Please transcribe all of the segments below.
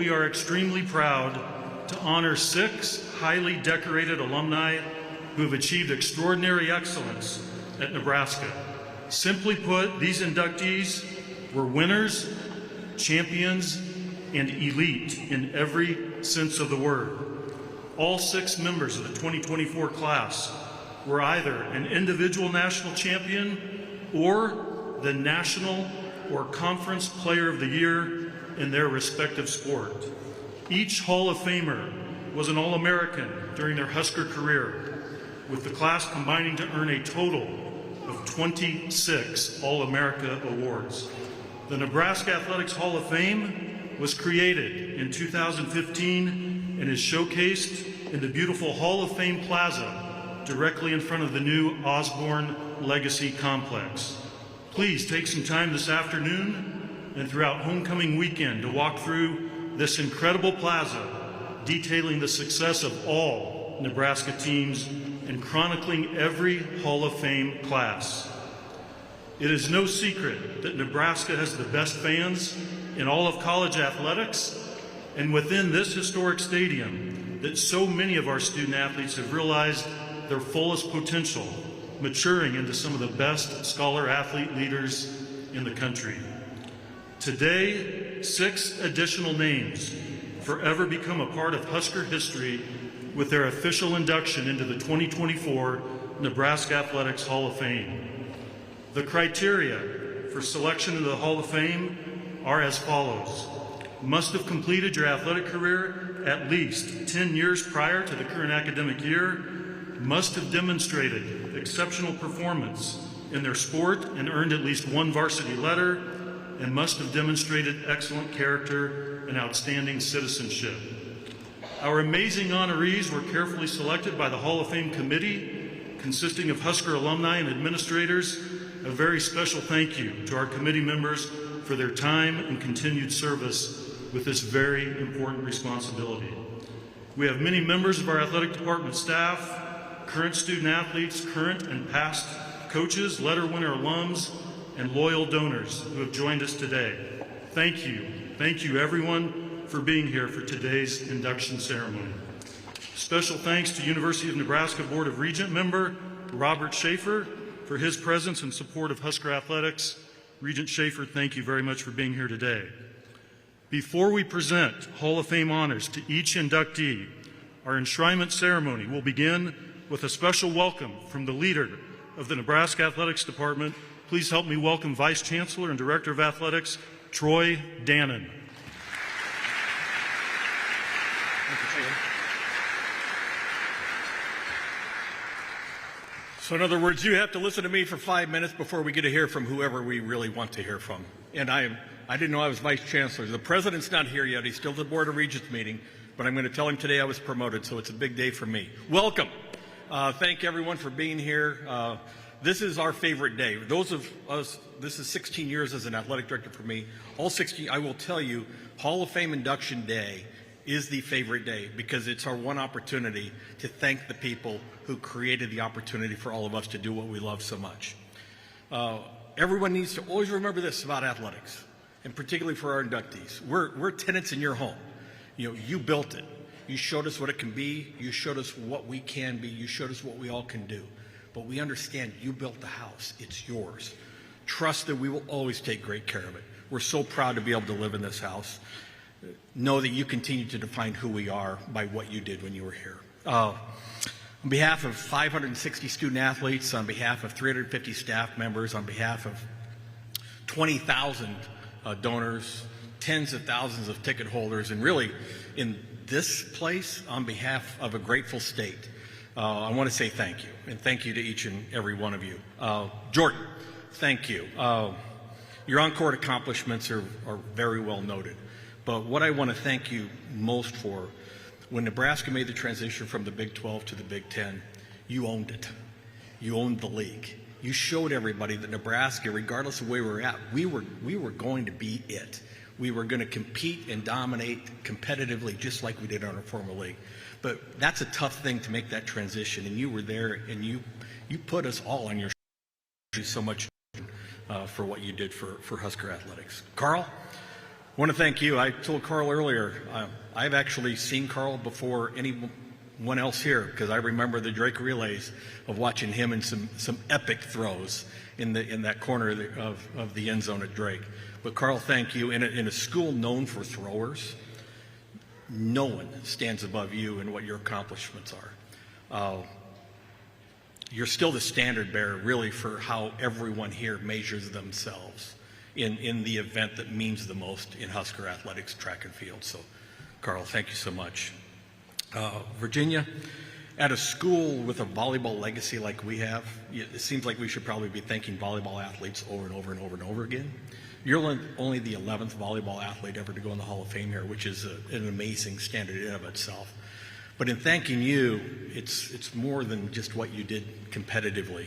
we are extremely proud to honor 6 highly decorated alumni who have achieved extraordinary excellence at Nebraska. Simply put, these inductees were winners, champions, and elite in every sense of the word. All 6 members of the 2024 class were either an individual national champion or the national or conference player of the year in their respective sport. Each Hall of Famer was an All-American during their Husker career, with the class combining to earn a total of 26 All-America awards. The Nebraska Athletics Hall of Fame was created in 2015 and is showcased in the beautiful Hall of Fame Plaza directly in front of the new Osborne Legacy Complex. Please take some time this afternoon and throughout homecoming weekend to walk through this incredible plaza, detailing the success of all Nebraska teams and chronicling every Hall of Fame class. It is no secret that Nebraska has the best fans in all of college athletics, and within this historic stadium that so many of our student athletes have realized their fullest potential, maturing into some of the best scholar-athlete leaders in the country. Today, 6 additional names forever become a part of Husker history with their official induction into the 2024 Nebraska Athletics Hall of Fame. The criteria for selection into the Hall of Fame are as follows. Must have completed your athletic career at least 10 years prior to the current academic year, must have demonstrated exceptional performance in their sport and earned at least 1 varsity letter, and must have demonstrated excellent character and outstanding citizenship. Our amazing honorees were carefully selected by the Hall of Fame committee, consisting of Husker alumni and administrators. A very special thank you to our committee members for their time and continued service with this very important responsibility. We have many members of our athletic department staff, current student athletes, current and past coaches, letter winner alums, and loyal donors who have joined us today. Thank you. Thank you, everyone, for being here for today's induction ceremony. Special thanks to University of Nebraska Board of Regent member Robert Schaefer for his presence and support of Husker Athletics. Regent Schaefer, thank you very much for being here today. Before we present Hall of Fame honors to each inductee, our enshrinement ceremony will begin with a special welcome from the leader of the Nebraska Athletics Department. Please help me welcome Vice Chancellor and Director of Athletics, Troy Dannon. So in other words, you have to listen to me for 5 minutes before we get to hear from whoever we really want to hear from. And I didn't know I was Vice Chancellor. The President's not here yet. He's still at the Board of Regents meeting, but I'm going to tell him today I was promoted, so it's a big day for me. Welcome. Thank everyone for being here. This is our favorite day. Those of us, this is 16 years as an athletic director for me. All 16, I will tell you, Hall of Fame induction day is the favorite day because it's our one opportunity to thank the people who created the opportunity for all of us to do what we love so much. Everyone needs to always remember this about athletics, and particularly for our inductees. We're tenants in your home. You know, you built it. You showed us what it can be. You showed us what we can be. You showed us what we all can do. But we understand you built the house. It's yours. Trust that we will always take great care of it. We're so proud to be able to live in this house. Know that you continue to define who we are by what you did when you were here. On behalf of 560 student athletes, on behalf of 350 staff members, on behalf of 20,000 donors, tens of thousands of ticket holders, and really in this place, on behalf of a grateful state, I want to say thank you, and thank you to each and every one of you. Jordan, thank you. Your on-court accomplishments are very well noted, but what I want to thank you most for, when Nebraska made the transition from the Big 12 to the Big 10, you owned it. You owned the league. You showed everybody that Nebraska, regardless of where we're at, we were going to be it. We were going to compete and dominate competitively just like we did on our former league. But that's a tough thing to make that transition, and you were there, and you put us all on your shoulders. So much for what you did for Husker Athletics. Carl, want to thank you. I told Carl earlier, I've actually seen Carl before anyone else here, because I remember the Drake relays of watching him in some epic throws in that corner of the end zone at Drake. But Carl, thank you. In a school known for throwers, no one stands above you and what your accomplishments are. You're still the standard bearer, really, for how everyone here measures themselves in the event that means the most in Husker athletics, track and field. So, Carl, thank you so much. Virginia, at a school with a volleyball legacy like we have, it seems like we should probably be thanking volleyball athletes over and over and over and over again. You're only the 11th volleyball athlete ever to go in the Hall of Fame here, which is an amazing standard in and of itself. But in thanking you, it's more than just what you did competitively.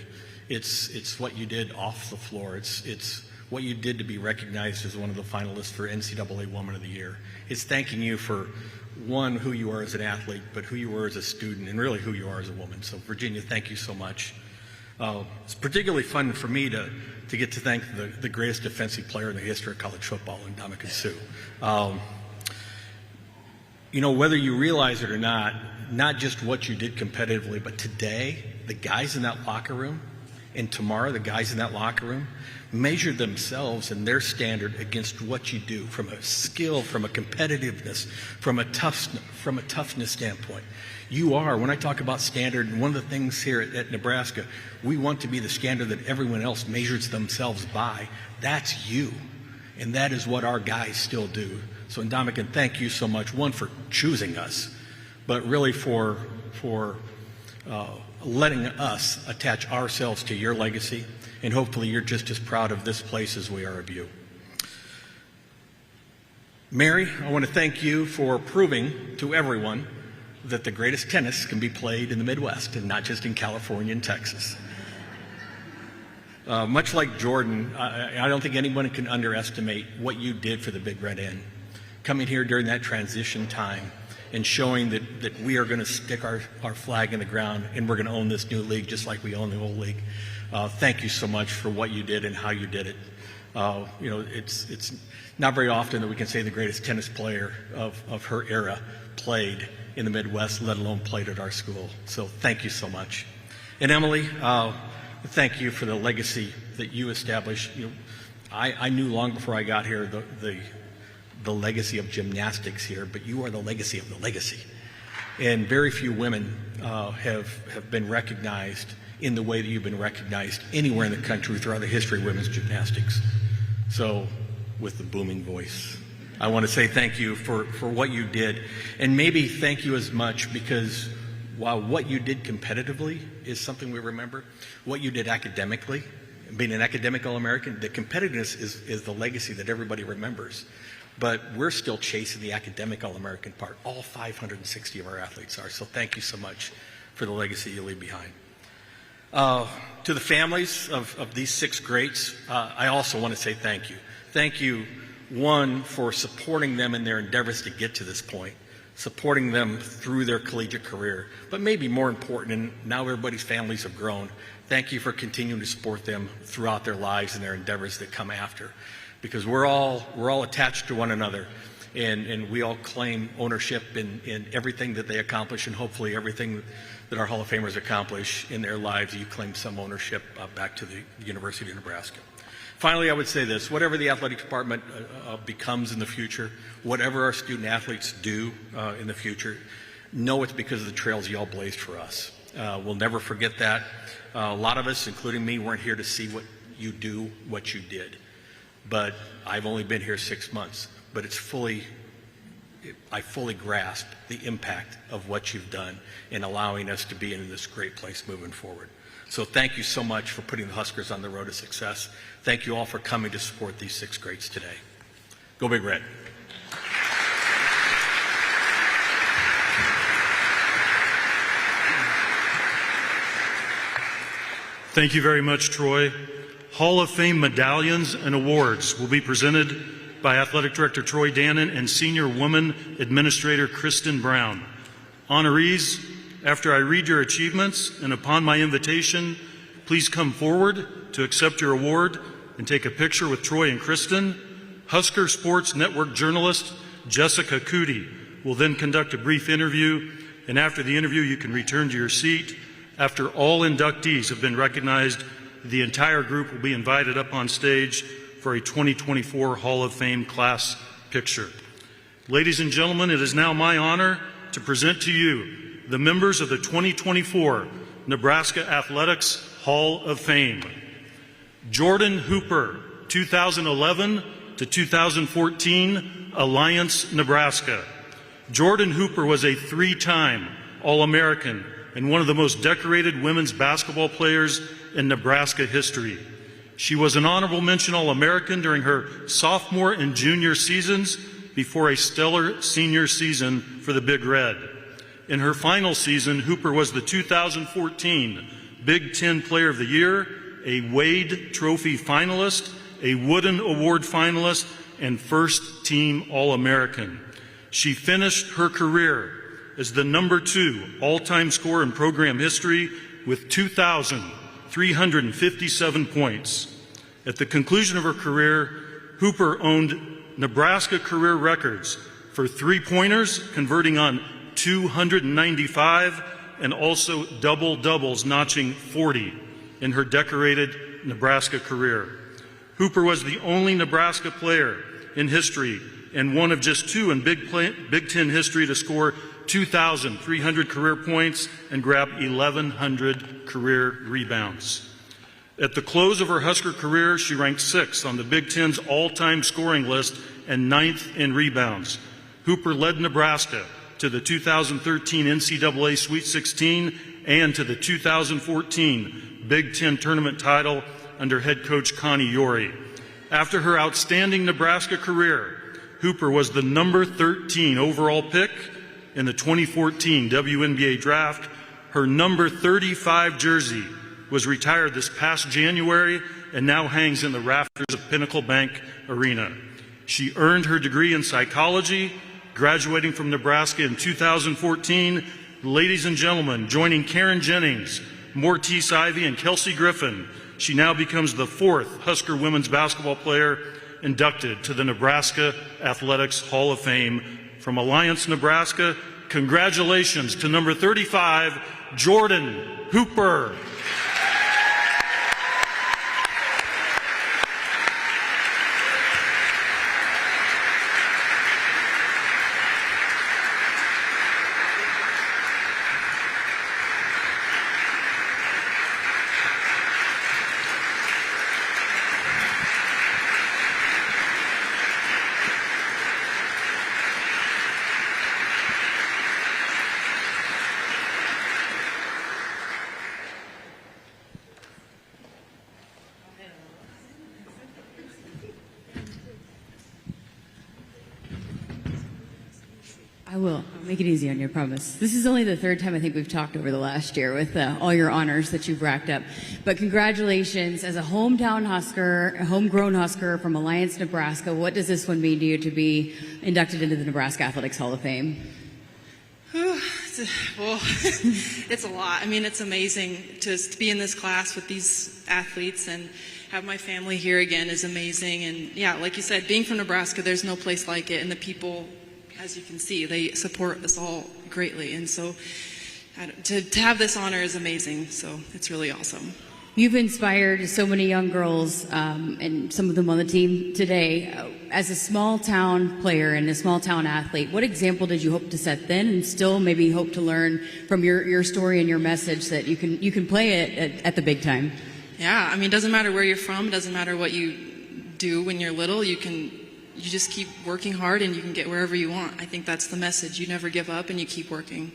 It's what you did off the floor. It's what you did to be recognized as one of the finalists for NCAA Woman of the Year. It's thanking you for, one, who you are as an athlete, but who you were as a student, and really who you are as a woman. So, Virginia, thank you so much. It's particularly fun for me to get to thank the greatest defensive player in the history of college football, Ndamukong Suh. You know, whether you realize it or not just what you did competitively, but today, the guys in that locker room, and tomorrow, the guys in that locker room, measure themselves and their standard against what you do from a skill, from a competitiveness, from a toughness standpoint. You are, when I talk about standard, and one of the things here at Nebraska, we want to be the standard that everyone else measures themselves by. That's you. And that is what our guys still do. So, Ndamukong, thank you so much, one, for choosing us, but really for letting us attach ourselves to your legacy, and hopefully you're just as proud of this place as we are of you. Mary, I want to thank you for proving to everyone that the greatest tennis can be played in the Midwest and not just in California and Texas. Much like Jordan, I don't think anyone can underestimate what you did for the Big Red Inn. Coming here during that transition time and showing that we are going to stick our flag in the ground and we're going to own this new league just like we own the old league. Thank you so much for what you did and how you did it. You know, it's not very often that we can say the greatest tennis player of her era played in the Midwest, let alone played at our school. So thank you so much. And Emily, thank you for the legacy that you established. You know, I knew long before I got here the legacy of gymnastics here, but you are the legacy of the legacy. And very few women have been recognized in the way that you've been recognized anywhere in the country throughout the history of women's gymnastics. So, with the booming voice, I want to say thank you for what you did, and maybe thank you as much because while what you did competitively is something we remember, what you did academically, being an academic All-American, the competitiveness is the legacy that everybody remembers. But we're still chasing the academic All-American part. All 560 of our athletes are. So thank you so much for the legacy you leave behind. To the families of these 6 greats, I also want to say thank you. Thank you, one, for supporting them in their endeavors to get to this point, supporting them through their collegiate career, but maybe more important, and now everybody's families have grown, thank you for continuing to support them throughout their lives and their endeavors that come after. Because we're all attached to one another, and we all claim ownership in everything that they accomplish, and hopefully everything that our Hall of Famers accomplish in their lives, you claim some ownership back to the University of Nebraska. Finally, I would say this: whatever the athletic department becomes in the future, whatever our student athletes do in the future, know it's because of the trails y'all blazed for us. We'll never forget that. A lot of us, including me, weren't here to see what you did. But I've only been here 6 months, but I fully grasp the impact of what you've done in allowing us to be in this great place moving forward. So thank you so much for putting the Huskers on the road to success. Thank you all for coming to support these 6 greats today. Go Big Red. Thank you very much, Troy. Hall of Fame medallions and awards will be presented by Athletic Director Troy Dannon and Senior Woman Administrator Kristen Brown. Honorees, after I read your achievements and upon my invitation, please come forward to accept your award and take a picture with Troy and Kristen. Husker Sports Network journalist Jessica Cootie will then conduct a brief interview, and after the interview you can return to your seat. After all inductees have been recognized, the entire group will be invited up on stage for a 2024 Hall of Fame class picture. Ladies and gentlemen, it is now my honor to present to you the members of the 2024 Nebraska Athletics Hall of Fame. Jordan Hooper, 2011 to 2014, Alliance, Nebraska. Jordan Hooper was a three-time All-American and one of the most decorated women's basketball players in Nebraska history. She was an honorable mention All-American during her sophomore and junior seasons before a stellar senior season for the Big Red. In her final season, Hooper was the 2014 Big Ten Player of the Year, a Wade Trophy finalist, a Wooden Award finalist, and first-team All-American. She finished her career as the #2 all-time scorer in program history with 2,357 points. At the conclusion of her career, Hooper owned Nebraska career records for three-pointers, converting on 295, and also double-doubles, notching 40 in her decorated Nebraska career. Hooper was the only Nebraska player in history and one of just two in Big Ten history to score 2,300 career points and grab 1,100 career rebounds. At the close of her Husker career, she ranked 6th on the Big Ten's all-time scoring list and 9th in rebounds. Hooper led Nebraska to the 2013 NCAA Sweet 16 and to the 2014 Big Ten tournament title under head coach Connie Yorey. After her outstanding Nebraska career, Hooper was the #13 overall pick in the 2014 WNBA draft. Her #35 jersey was retired this past January and now hangs in the rafters of Pinnacle Bank Arena. She earned her degree in psychology, graduating from Nebraska in 2014. Ladies and gentlemen, joining Karen Jennings, Mortice Ivy, and Kelsey Griffin, she now becomes the 4th Husker women's basketball player inducted to the Nebraska Athletics Hall of Fame. From Alliance, Nebraska, congratulations to number 35, Jordan Hooper. I will. I'll make it easy on you, I promise. This is only the 3rd time I think we've talked over the last year with all your honors that you've racked up. But congratulations as a hometown Husker, a homegrown Husker from Alliance, Nebraska. What does this one mean to you to be inducted into the Nebraska Athletics Hall of Fame? Well, it's a lot. I mean, it's amazing to be in this class with these athletes and have my family here again is amazing. And yeah, like you said, being from Nebraska, there's no place like it. And the people, as you can see, they support us all greatly. And so to have this honor is amazing. So it's really awesome. You've inspired so many young girls, and some of them on the team today. As a small town player and a small town athlete, what example did you hope to set then, and still maybe hope to learn from your story and your message that you can play it at the big time? Yeah, I mean, it doesn't matter where you're from, it doesn't matter what you do when you're little. You just keep working hard and you can get wherever you want. I think that's the message. You never give up and you keep working.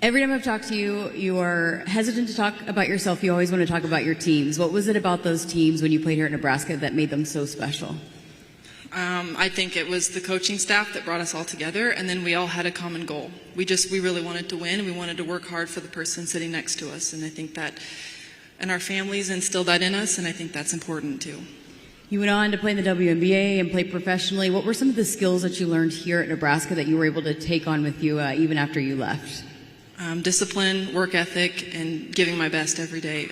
Every time I've talked to you, you are hesitant to talk about yourself. You always want to talk about your teams. What was it about those teams when you played here at Nebraska that made them so special? I think it was the coaching staff that brought us all together, and then we all had a common goal. We really wanted to win, and we wanted to work hard for the person sitting next to us. And I think that, and our families instilled that in us, and I think that's important too. You went on to play in the WNBA and play professionally. What were some of the skills that you learned here at Nebraska that you were able to take on with you even after you left? Discipline, work ethic, and giving my best every day.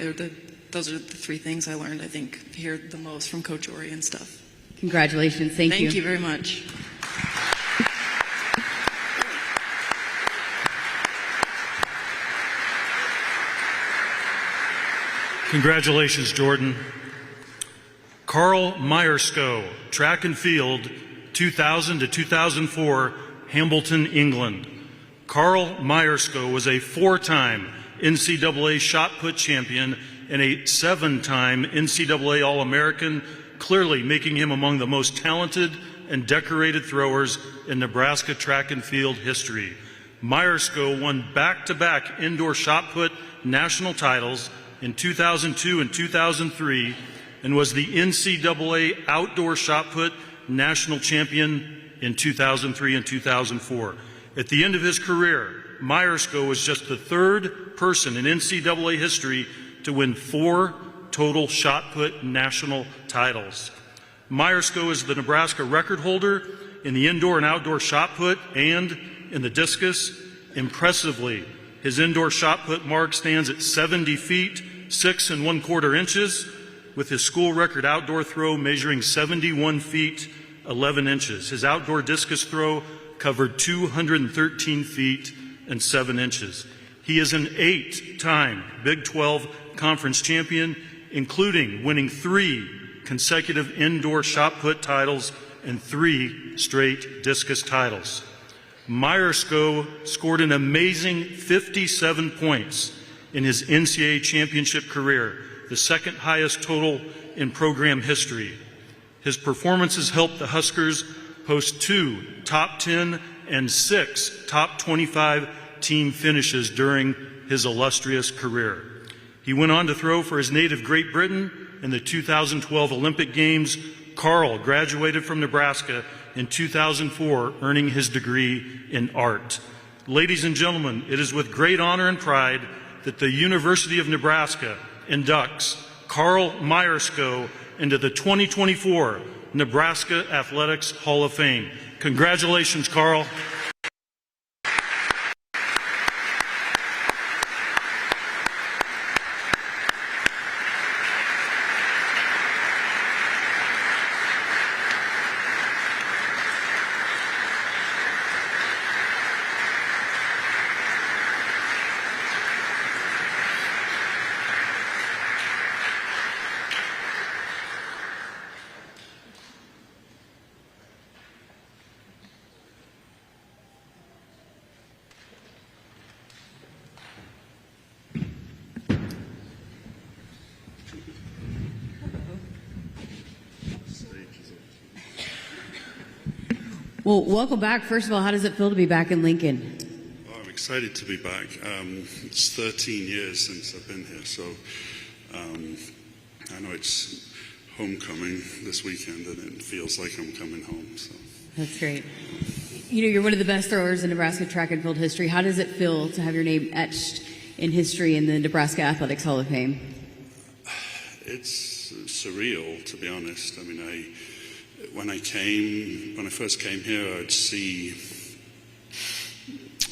Those are the 3 things I learned, I think, here the most from Coach Ori and stuff. Congratulations. Thank you. Thank you very much. Congratulations, Jordan. Carl Myerscough, track and field, 2000 to 2004, Hambleton, England. Carl Myerscough was a 4-time NCAA shot put champion and a 7-time NCAA All-American, clearly making him among the most talented and decorated throwers in Nebraska track and field history. Myerscough won back-to-back indoor shot put national titles in 2002 and 2003 and was the NCAA outdoor shot put national champion in 2003 and 2004. At the end of his career, Myerscough was just the 3rd person in NCAA history to win 4 total shot put national titles. Myerscough is the Nebraska record holder in the indoor and outdoor shot put and in the discus. Impressively, his indoor shot put mark stands at 70 feet, 6 1/4 inches, with his school record outdoor throw measuring 71 feet, 11 inches. His outdoor discus throw covered 213 feet and 7 inches. He is an 8-time Big 12 conference champion, including winning 3 consecutive indoor shot put titles and 3 straight discus titles. Myerscough scored an amazing 57 points in his NCAA championship career, the 2nd highest total in program history. His performances helped the Huskers post 2 top 10 and 6 top 25 team finishes during his illustrious career. He went on to throw for his native Great Britain in the 2012 Olympic Games. Carl graduated from Nebraska in 2004, earning his degree in art. Ladies and gentlemen, it is with great honor and pride that the University of Nebraska inducts Carl Myerscough into the 2024 Nebraska Athletics Hall of Fame. Congratulations, Carl. Well, welcome back. First of all, how does it feel to be back in Lincoln? Oh, I'm excited to be back. It's 13 years since I've been here, so I know it's homecoming this weekend, and it feels like I'm coming home. So That's great. You know, you're one of the best throwers in Nebraska track and field history. How does it feel to have your name etched in history in the Nebraska Athletics Hall of Fame? it's surreal, to be honest. I mean, when I first came here, I'd see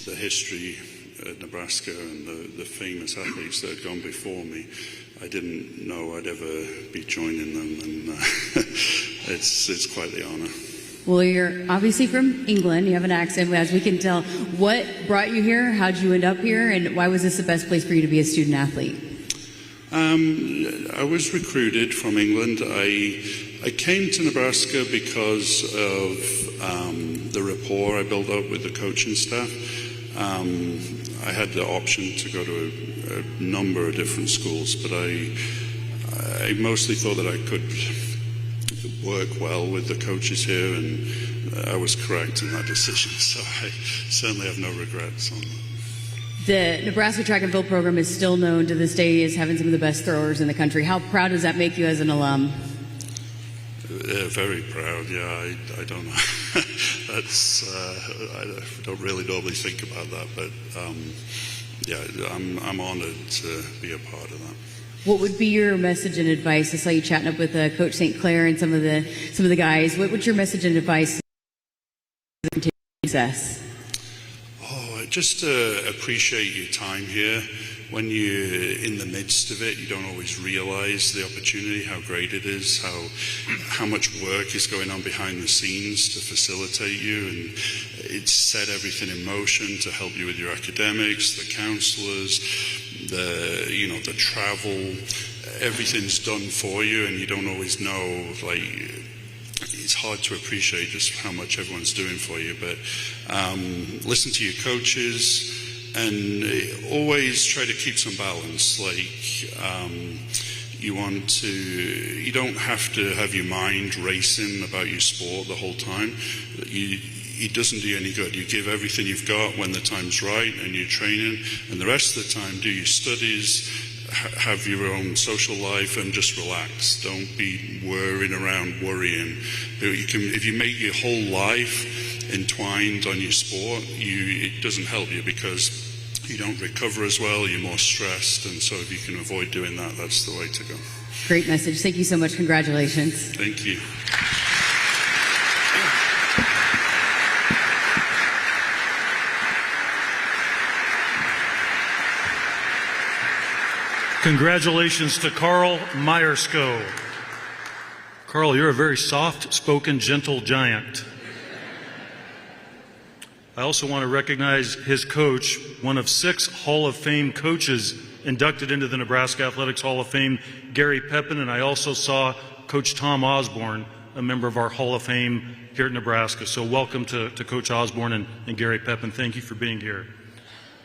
the history at Nebraska and the famous athletes that had gone before me. I didn't know I'd ever be joining them, and it's quite the honor. Well, you're obviously from England. You have an accent, as we can tell. What brought you here? How'd you end up here? And why was this the best place for you to be a student athlete? I was recruited from England. I came to Nebraska because of the rapport I built up with the coaching staff. I had the option to go to a number of different schools, but I mostly thought that I could work well with the coaches here, and I was correct in that decision, so I certainly have no regrets on that. The Nebraska track and field program is still known to this day as having some of the best throwers in the country. How proud does that make you as an alum? Very proud, yeah. I don't know. I don't really normally think about that, but yeah, I'm honored to be a part of that. What would be your message and advice? I saw you chatting up with Coach St. Clair and some of the guys. What's your message and advice to continue success? Oh, just appreciate your time here. When you're in the midst of it, you don't always realize the opportunity, how great it is, how much work is going on behind the scenes to facilitate you, and it's set everything in motion to help you with your academics, the counselors, the travel. Everything's done for you, and you don't always know, it's hard to appreciate just how much everyone's doing for you. But listen to your coaches, and always try to keep some balance. You don't have to have your mind racing about your sport the whole time. It doesn't do you any good. You give everything you've got when the time's right, and you're training, and the rest of the time do your studies, have your own social life, and just relax. Don't be worrying. If you make your whole life entwined on your sport, it doesn't help you, because you don't recover as well, you're more stressed, and so if you can avoid doing that, that's the way to go. Great message. Thank you so much. Congratulations. Thank you. Congratulations to Carl Myerscough. Carl, you're a very soft-spoken, gentle giant. I also want to recognize his coach, one of 6 Hall of Fame coaches inducted into the Nebraska Athletics Hall of Fame, Gary Pepin, and I also saw Coach Tom Osborne, a member of our Hall of Fame here at Nebraska. So welcome to Coach Osborne and Gary Pepin. Thank you for being here.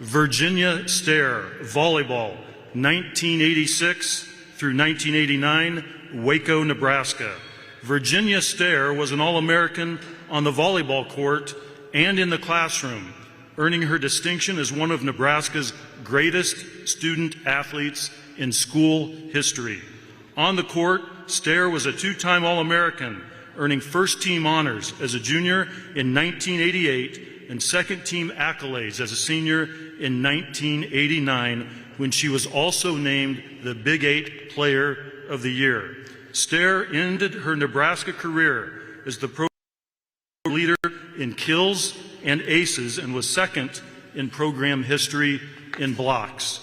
Virginia Stahr, volleyball, 1986 through 1989, Waco, Nebraska. Virginia Stahr was an All-American on the volleyball court and in the classroom, earning her distinction as one of Nebraska's greatest student athletes in school history. On the court, Stahr was a 2-time All-American, earning first-team honors as a junior in 1988 and second-team accolades as a senior in 1989, when she was also named the Big 8 Player of the Year. Stahr ended her Nebraska career as the program leader in kills and aces and was second in program history in blocks.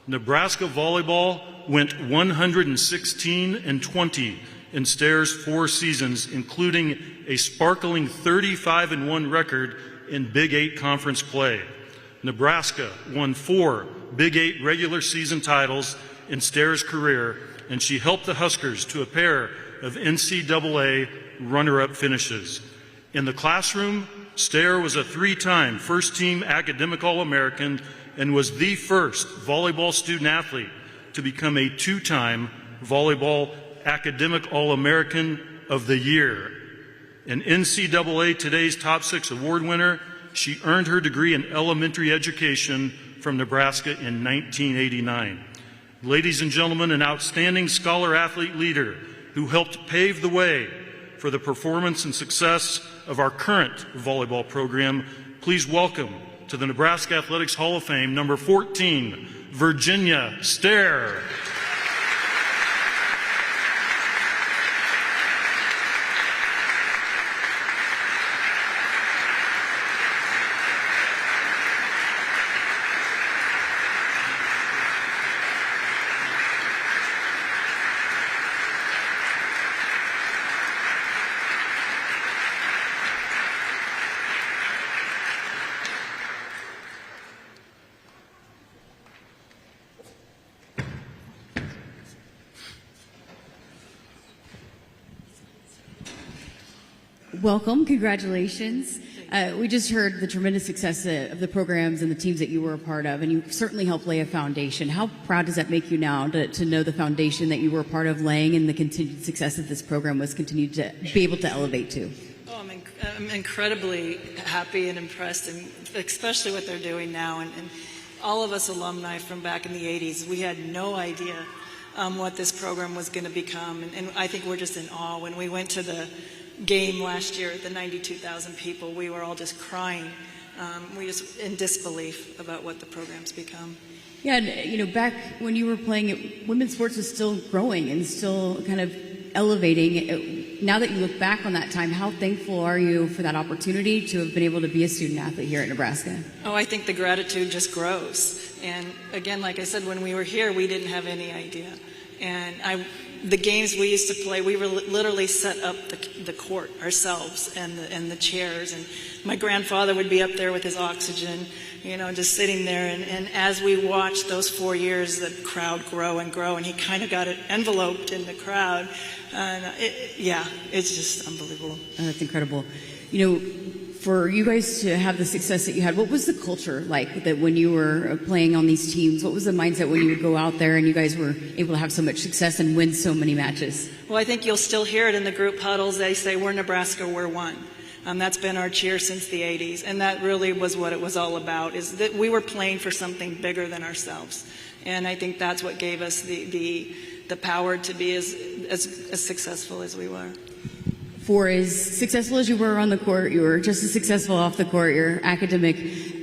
Nebraska volleyball went 116-20 in Stahr's 4 seasons, including a sparkling 35-1 record in Big 8 conference play. Nebraska won 4 Big 8 regular season titles in Stahr's career, and she helped the Huskers to a pair of NCAA runner-up finishes. In the classroom, Stahr was a 3-time first-team academic All-American and was the first volleyball student athlete to become a 2-time volleyball academic All-American of the Year. An NCAA Today's Top 6 award winner, she earned her degree in elementary education from Nebraska in 1989. Ladies and gentlemen, an outstanding scholar-athlete leader who helped pave the way for the performance and success of our current volleyball program, please welcome to the Nebraska Athletics Hall of Fame, number 14, Virginia Stahr. Welcome, congratulations. We just heard the tremendous success of the programs and the teams that you were a part of, and you certainly helped lay a foundation. How proud does that make you now to know the foundation that you were a part of laying and the continued success that this program was continued to be able to elevate to? Oh, I'm incredibly happy and impressed, and especially what they're doing now. And all of us alumni from back in the 80s, we had no idea what this program was going to become. And I think we're just in awe. When we went to the game last year, the 92,000 people, we were all just crying. We just in disbelief about what the program's become. Yeah, and back when you were playing, women's sports was still growing and still kind of elevating. now that you look back on that time, how thankful are you for that opportunity to have been able to be a student athlete here at Nebraska? Oh, I think the gratitude just grows. And again, like I said, when we were here, we didn't have any idea. And the games we used to play, we were literally set up the court ourselves and the chairs. And my grandfather would be up there with his oxygen, you know, just sitting there. And as we watched those 4 years, the crowd grow and grow, and he kind of got it enveloped in the crowd. And it's just unbelievable. Oh, that's incredible. You know, for you guys to have the success that you had, what was the culture like that when you were playing on these teams? What was the mindset when you would go out there and you guys were able to have so much success and win so many matches? Well, I think you'll still hear it in the group huddles. They say, "We're Nebraska, we're one." That's been our cheer since the 80s, and that really was what it was all about, is that we were playing for something bigger than ourselves. And I think that's what gave us the power to be as successful as we were. For as successful as you were on the court, you were just as successful off the court. Your academic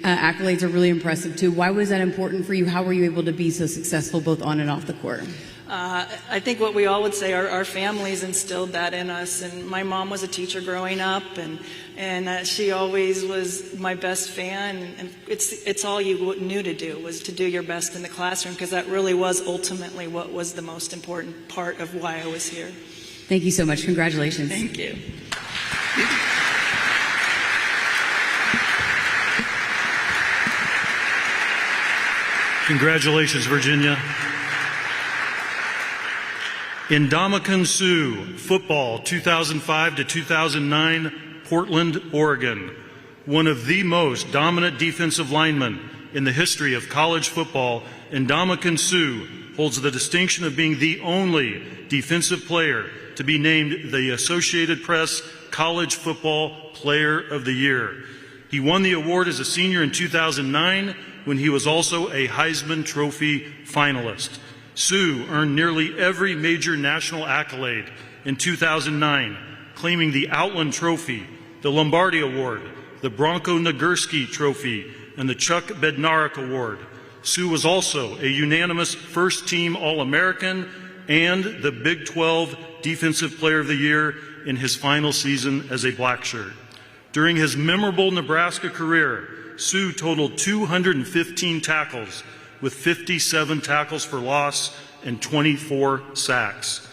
accolades are really impressive too. Why was that important for you? How were you able to be so successful both on and off the court? I think what we all would say, our families instilled that in us. And my mom was a teacher growing up, and she always was my best fan. And it's all you knew to do, was to do your best in the classroom, because that really was ultimately what was the most important part of why I was here. Thank you so much. Congratulations. Thank you. Congratulations, Virginia. Ndamukong Suh, football, 2005 to 2009, Portland, Oregon. One of the most dominant defensive linemen in the history of college football, Ndamukong Suh holds the distinction of being the only defensive player to be named the Associated Press College Football Player of the Year. He won the award as a senior in 2009 when he was also a Heisman Trophy finalist. Suh earned nearly every major national accolade in 2009, claiming the Outland Trophy, the Lombardi Award, the Bronco Nagurski Trophy, and the Chuck Bednarik Award. Suh was also a unanimous first-team All-American and the Big 12 Defensive Player of the Year in his final season as a black shirt. During his memorable Nebraska career, Suh totaled 215 tackles with 57 tackles for loss and 24 sacks.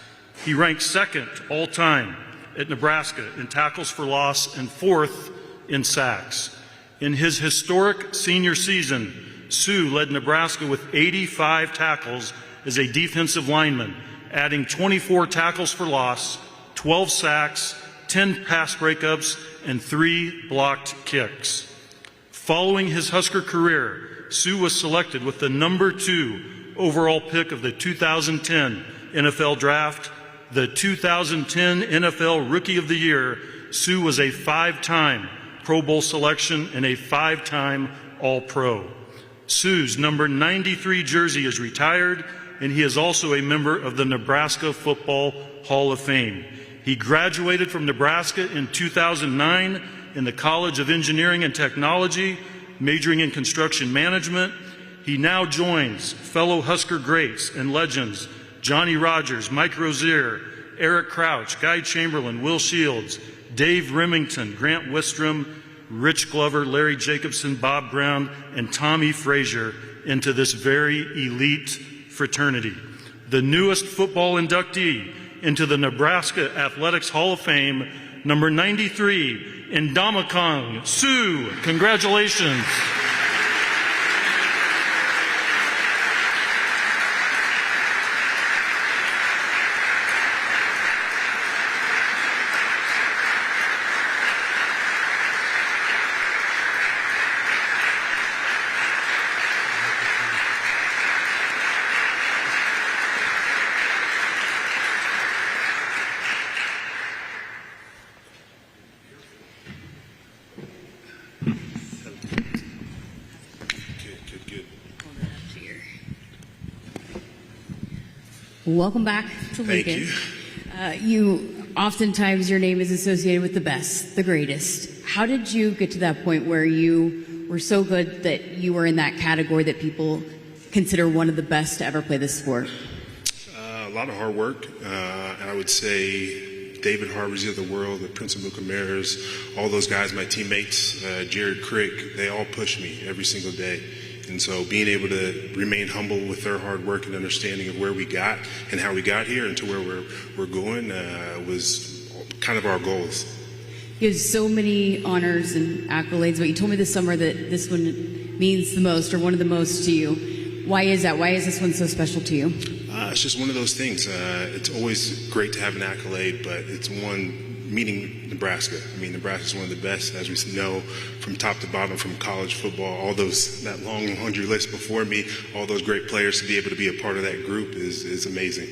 He ranked second all-time at Nebraska in tackles for loss and fourth in sacks. In his historic senior season, Suh led Nebraska with 85 tackles as a defensive lineman, adding 24 tackles for loss, 12 sacks, 10 pass breakups, and 3 blocked kicks. Following his Husker career, Suh was selected with the number 2 overall pick of the 2010 NFL Draft. The 2010 NFL Rookie of the Year, Suh was a 5-time Pro Bowl selection and a 5-time All-Pro. Suh's number 93 jersey is retired, and he is also a member of the Nebraska Football Hall of Fame. He graduated from Nebraska in 2009 in the College of Engineering and Technology, majoring in construction management. He now joins fellow Husker greats and legends Johnny Rogers, Mike Rozier, Eric Crouch, Guy Chamberlain, Will Shields, Dave Remington, Grant Wistrom, Rich Glover, Larry Jacobson, Bob Brown, and Tommy Frazier into this very elite fraternity. The newest football inductee into the Nebraska Athletics Hall of Fame, number 93, Ndamukong Suh. Congratulations. Welcome back to Lincoln. Thank you oftentimes your name is associated with the best, the greatest. How did you get to that point where you were so good that you were in that category that people consider one of the best to ever play this sport? A lot of hard work, and I would say David Harvey's of the world, the Prince of Mukameras, all those guys, my teammates, Jared Crick, they all push me every single day. And so being able to remain humble with their hard work and understanding of where we got and how we got here and to where we're going was kind of our goals. You have so many honors and accolades, but you told me this summer that this one means the most, or one of the most to you. Why is that? Why is this one so special to you? It's just one of those things. It's always great to have an accolade, but it's one meeting Nebraska. I mean, Nebraska is one of the best, as we know, from top to bottom, from college football, all those, that long laundry list before me, all those great players, to be able to be a part of that group is amazing.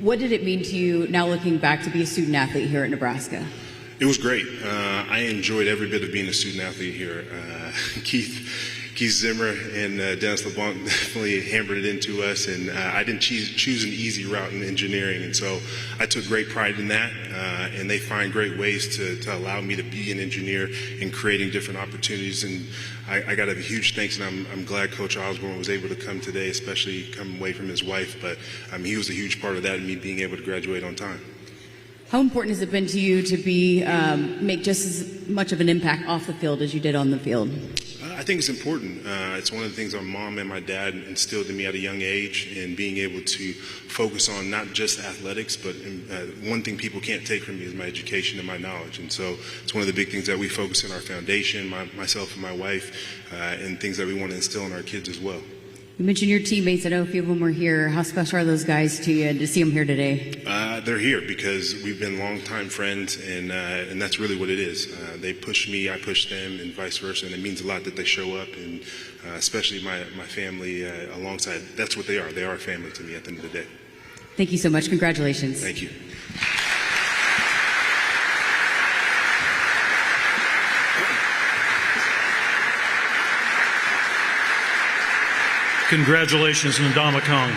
What did it mean to you, now looking back, to be a student athlete here at Nebraska? It was great. I enjoyed every bit of being a student athlete here. Keith Zimmer and Dennis LeBlanc definitely hammered it into us, and I didn't choose an easy route in engineering, and so I took great pride in that, and they find great ways to allow me to be an engineer in creating different opportunities, and I got a huge thanks, and I'm glad Coach Osborne was able to come today, especially come away from his wife, but he was a huge part of that, and me being able to graduate on time. How important has it been to you to be make just as much of an impact off the field as you did on the field? I think it's important. It's one of the things my mom and my dad instilled in me at a young age, and being able to focus on not just athletics, but one thing people can't take from me is my education and my knowledge. And so it's one of the big things that we focus in our foundation, myself and my wife, and things that we want to instill in our kids as well. You mentioned your teammates. I know a few of them were here. How special are those guys to you, to see them here today? They're here because we've been longtime friends, and that's really what it is. They push me, I push them, and vice versa, and it means a lot that they show up, and especially my family alongside. That's what they are. They are family to me at the end of the day. Thank you so much. Congratulations. Thank you. Congratulations, Ndamukong.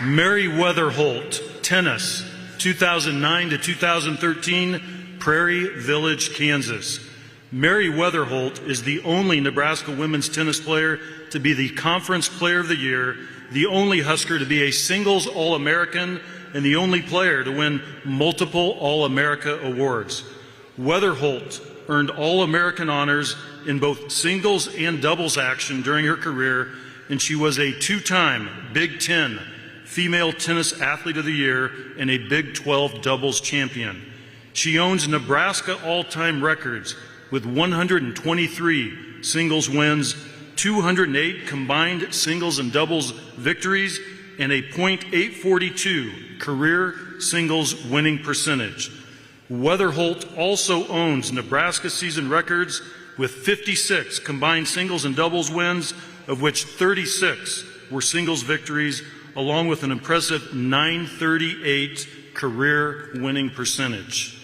Mary Weatherholt, tennis, 2009 to 2013, Prairie Village, Kansas. Mary Weatherholt is the only Nebraska women's tennis player to be the Conference Player of the Year, the only Husker to be a singles All-American, and the only player to win multiple All-America awards. Weatherholt earned All-American honors in both singles and doubles action during her career, and she was a two-time Big Ten Female Tennis Athlete of the Year and a Big 12 doubles champion. She owns Nebraska all-time records with 123 singles wins, 208 combined singles and doubles victories, and a .842 career singles winning percentage. Weatherholt also owns Nebraska season records with 56 combined singles and doubles wins, of which 36 were singles victories, along with an impressive 938 career winning percentage.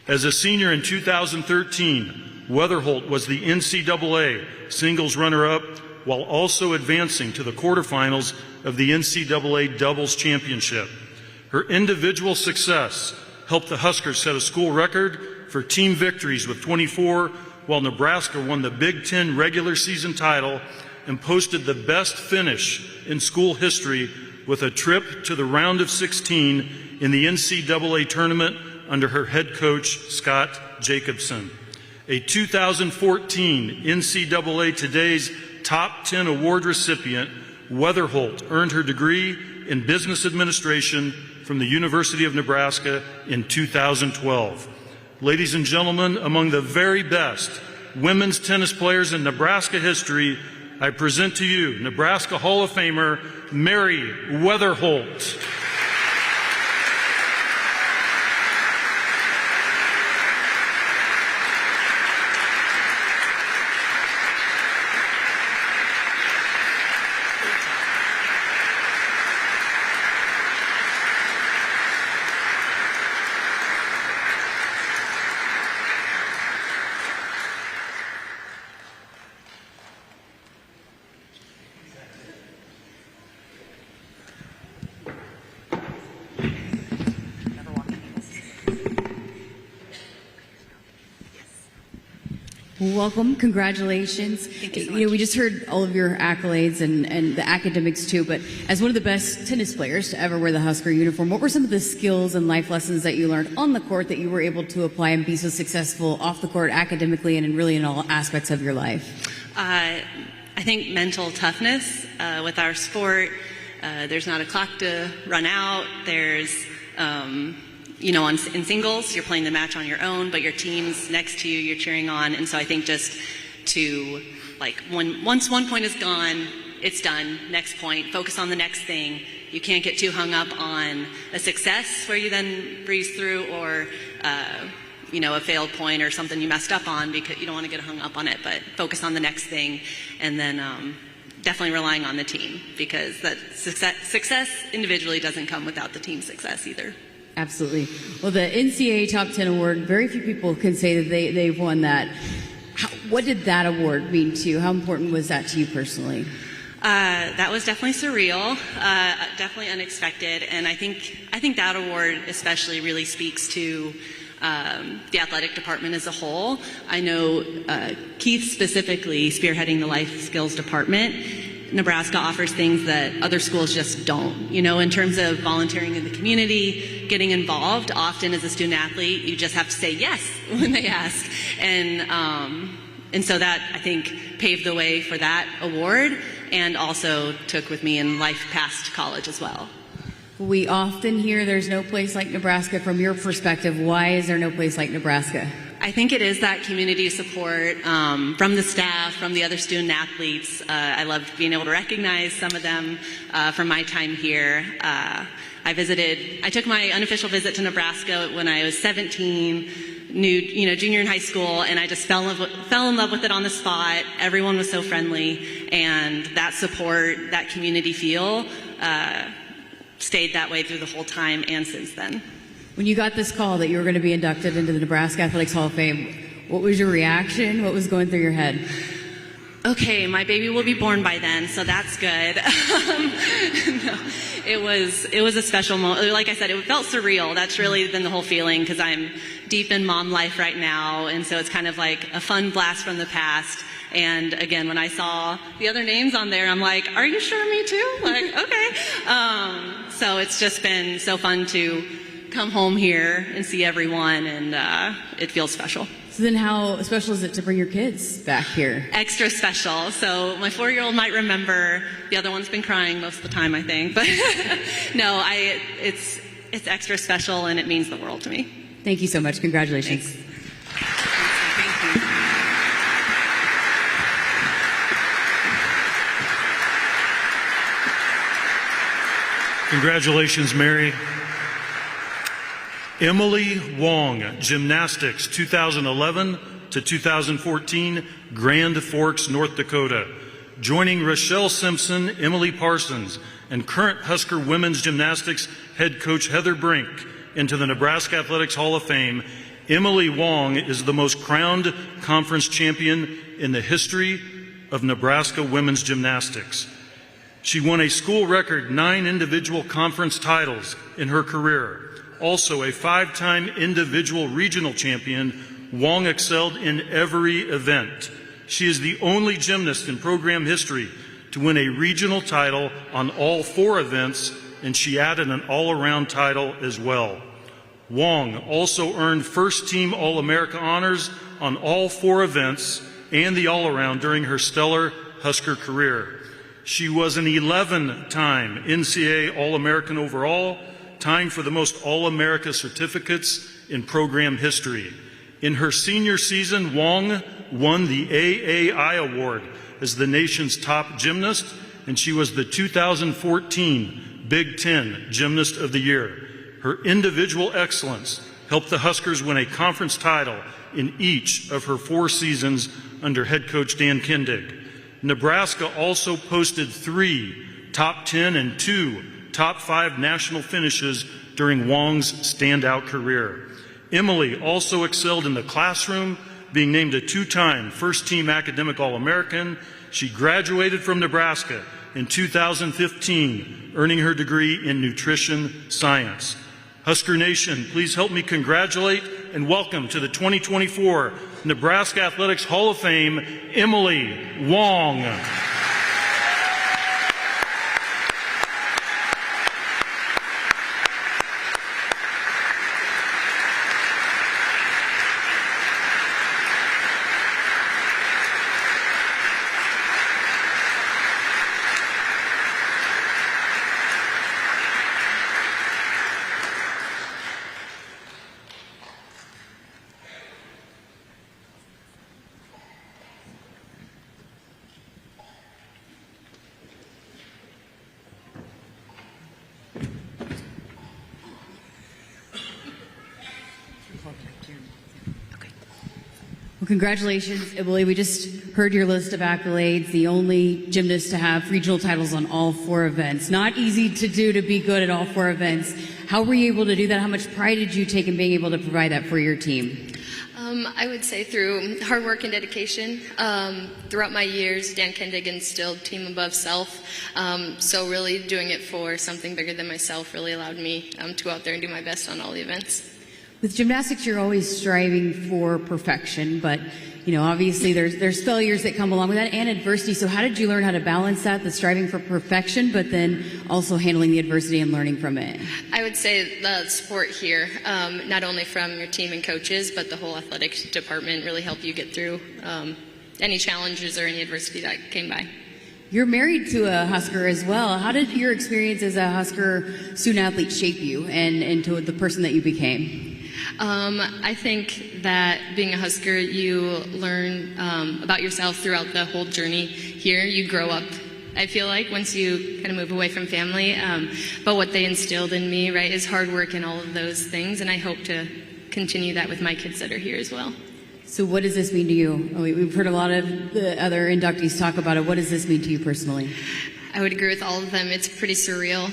As a senior in 2013, Weatherholt was the NCAA singles runner-up, while also advancing to the quarterfinals of the NCAA doubles championship. Her individual success helped the Huskers set a school record for team victories with 24, while Nebraska won the Big Ten regular season title and posted the best finish in school history with a trip to the round of 16 in the NCAA tournament under her head coach, Scott Jacobson. A 2014 NCAA Today's Top 10 award recipient, Weatherholt earned her degree in business administration from the University of Nebraska in 2012. Ladies and gentlemen, among the very best women's tennis players in Nebraska history, I present to you Nebraska Hall of Famer Mary Weatherholt. Well, welcome. Congratulations. Thank you so much. We just heard all of your accolades and the academics too, but as one of the best tennis players to ever wear the Husker uniform, what were some of the skills and life lessons that you learned on the court that you were able to apply and be so successful off the court academically and really in all aspects of your life? I think mental toughness with our sport. There's not a clock to run out. There's in singles, you're playing the match on your own, but your team's next to you, you're cheering on. And so I think just to, once one point is gone, it's done, next point, focus on the next thing. You can't get too hung up on a success where you then breeze through or, a failed point or something you messed up on, because you don't want to get hung up on it, but focus on the next thing. And then definitely relying on the team, because that success individually doesn't come without the team success either. Absolutely. Well, the NCAA Top 10 Award, very few people can say that they've won that. What did that award mean to you? How important was that to you personally? That was definitely surreal, definitely unexpected, and I think that award especially really speaks to the athletic department as a whole. I know Keith specifically spearheading the life skills department. Nebraska offers things that other schools just don't. In terms of volunteering in the community, getting involved, often as a student athlete, you just have to say yes when they ask. And so that, I think, paved the way for that award, and also took with me in life past college as well. We often hear there's no place like Nebraska. From your perspective, why is there no place like Nebraska? I think it is that community support from the staff, from the other student athletes. I loved being able to recognize some of them from my time here. I took my unofficial visit to Nebraska when I was 17, junior in high school, and I just fell in love with it on the spot. Everyone was so friendly, and that support, that community feel, stayed that way through the whole time and since then. When you got this call that you were going to be inducted into the Nebraska Athletics Hall of Fame, what was your reaction? What was going through your head? Okay, my baby will be born by then, so that's good. No, it was a special moment. Like I said, it felt surreal. That's really been the whole feeling, because I'm deep in mom life right now, and so it's kind of like a fun blast from the past. And again, when I saw the other names on there, I'm like, are you sure me too? Okay. So it's just been so fun to come home here and see everyone, and it feels special. So then how special is it to bring your kids back here? Extra special. So my 4-year-old might remember. The other one's been crying most of the time, I think. But no, it's extra special, and it means the world to me. Thank you so much. Congratulations. Thanks. Congratulations, Mary. Emily Wong, Gymnastics, 2011 to 2014, Grand Forks, North Dakota. Joining Rochelle Simpson, Emily Parsons, and current Husker women's gymnastics head coach Heather Brink into the Nebraska Athletics Hall of Fame, Emily Wong is the most crowned conference champion in the history of Nebraska women's gymnastics. She won a school record 9 individual conference titles in her career. Also a 5-time individual regional champion, Wong excelled in every event. She is the only gymnast in program history to win a regional title on all 4 events, and she added an all-around title as well. Wong also earned first-team All-America honors on all 4 events and the all-around during her stellar Husker career. She was an 11-time NCAA All-American overall, tying for the most All-America certificates in program history. In her senior season, Wong won the AAI Award as the nation's top gymnast, and she was the 2014 Big Ten Gymnast of the Year. Her individual excellence helped the Huskers win a conference title in each of her 4 seasons under head coach Dan Kindig. Nebraska also posted 3 top 10 and 2 top 5 national finishes during Wong's standout career. Emily also excelled in the classroom, being named a 2-time first-team academic All-American. She graduated from Nebraska in 2015, earning her degree in nutrition science. Husker Nation, please help me congratulate and welcome to the 2024 Nebraska Athletics Hall of Fame, Emily Wong. Well, congratulations, Emily. We just heard your list of accolades, the only gymnast to have regional titles on all 4 events. Not easy to do, to be good at all 4 events. How were you able to do that? How much pride did you take in being able to provide that for your team? I would say through hard work and dedication. Throughout my years, Dan Kendig instilled team above self. So really doing it for something bigger than myself really allowed me to go out there and do my best on all the events. With gymnastics, you're always striving for perfection, but obviously there's failures that come along with that and adversity. So how did you learn how to balance that, the striving for perfection, but then also handling the adversity and learning from it? I would say the support here, not only from your team and coaches, but the whole athletics department really help you get through any challenges or any adversity that came by. You're married to a Husker as well. How did your experience as a Husker student athlete shape you and to the person that you became? I think that being a Husker, you learn about yourself throughout the whole journey here. You grow up, I feel like, once you kind of move away from family. But what they instilled in me, right, is hard work and all of those things, and I hope to continue that with my kids that are here as well. So what does this mean to you? We've heard a lot of the other inductees talk about it. What does this mean to you personally? I would agree with all of them. It's pretty surreal.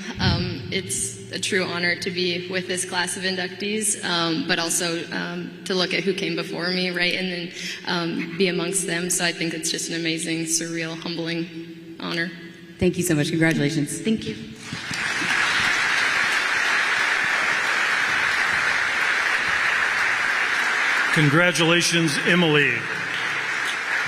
It's a true honor to be with this class of inductees, but also to look at who came before me, right, and then be amongst them. So I think it's just an amazing, surreal, humbling honor. Thank you so much. Congratulations. Thank you. Congratulations, Emily.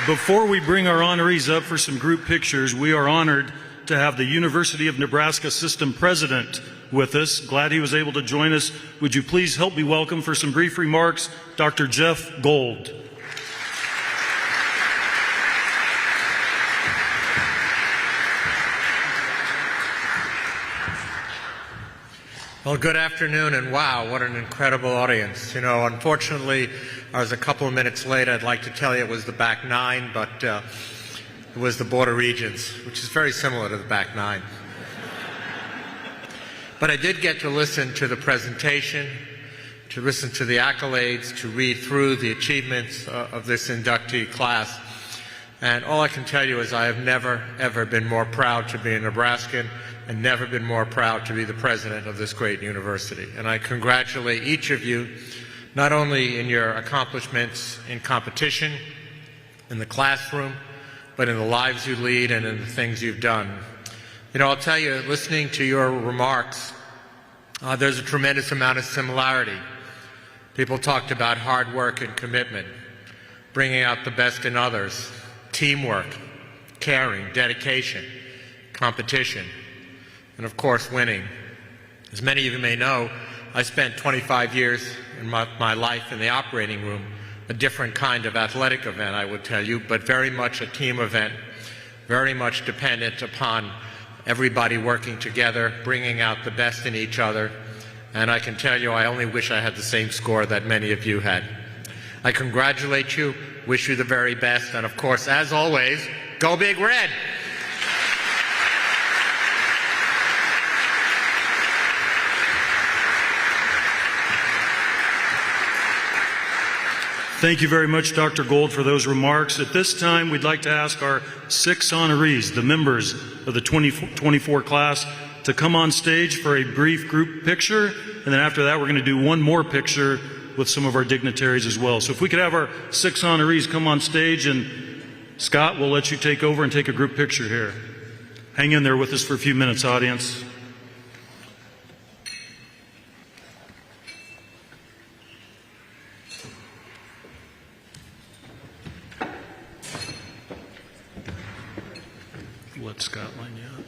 Before we bring our honorees up for some group pictures, we are honored to have the University of Nebraska System President with us. Glad he was able to join us. Would you please help me welcome for some brief remarks, Dr. Jeff Gold. Well, good afternoon, and wow, what an incredible audience. Unfortunately, I was a couple of minutes late. I'd like to tell you it was the back 9, but it was the Board of Regents, which is very similar to the back 9. But I did get to listen to the presentation, to listen to the accolades, to read through the achievements of this inductee class. And all I can tell you is I have never, ever been more proud to be a Nebraskan and never been more proud to be the president of this great university. And I congratulate each of you, not only in your accomplishments in competition, in the classroom, but in the lives you lead and in the things you've done. I'll tell you, listening to your remarks, there's a tremendous amount of similarity. People talked about hard work and commitment, bringing out the best in others, teamwork, caring, dedication, competition, and of course winning. As many of you may know, I spent 25 years in my life in the operating room, a different kind of athletic event, I would tell you, but very much a team event, very much dependent upon everybody working together, bringing out the best in each other, and I can tell you I only wish I had the same score that many of you had. I congratulate you, wish you the very best, and of course, as always, go Big Red! Thank you very much, Dr. Gold, for those remarks. At this time, we'd like to ask our 6 honorees, the members of the 2024 class, to come on stage for a brief group picture, and then after that, we're going to do one more picture with some of our dignitaries as well. So if we could have our 6 honorees come on stage, and Scott, we'll let you take over and take a group picture here. Hang in there with us for a few minutes, audience. let Scott line you up.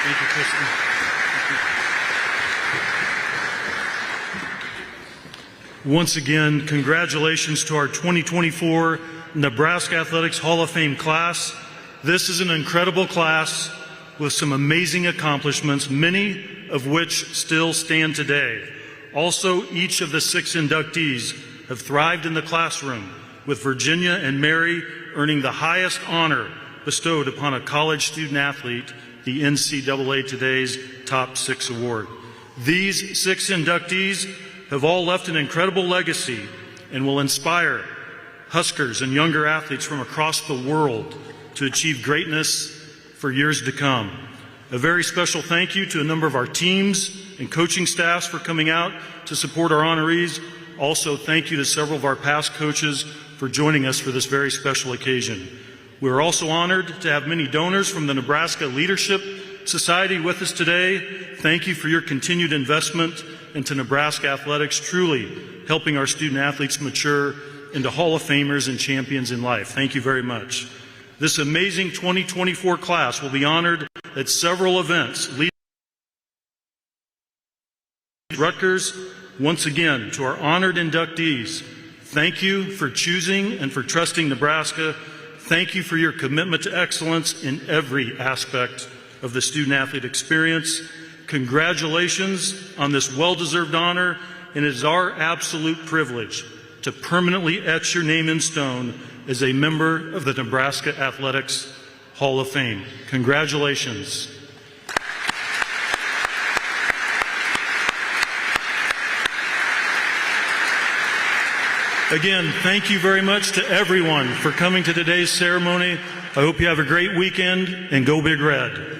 Thank you, Kristen. Once again, congratulations to our 2024 Nebraska Athletics Hall of Fame class. This is an incredible class with some amazing accomplishments, many of which still stand today. Also, each of the 6 inductees have thrived in the classroom, with Virginia and Mary earning the highest honor bestowed upon a college student athlete, the NCAA Today's Top 6 Award. These 6 inductees have all left an incredible legacy and will inspire Huskers and younger athletes from across the world to achieve greatness for years to come. A very special thank you to a number of our teams and coaching staffs for coming out to support our honorees. Also, thank you to several of our past coaches for joining us for this very special occasion. We are also honored to have many donors from the Nebraska Leadership Society with us today. Thank you for your continued investment into Nebraska athletics, truly helping our student athletes mature into Hall of Famers and champions in life. Thank you very much. This amazing 2024 class will be honored at several events. Rutgers, once again, to our honored inductees, thank you for choosing and for trusting Nebraska. Thank you for your commitment to excellence in every aspect of the student-athlete experience. Congratulations on this well-deserved honor, and it is our absolute privilege to permanently etch your name in stone as a member of the Nebraska Athletics Hall of Fame. Congratulations. Again, thank you very much to everyone for coming to today's ceremony. I hope you have a great weekend, and go Big Red.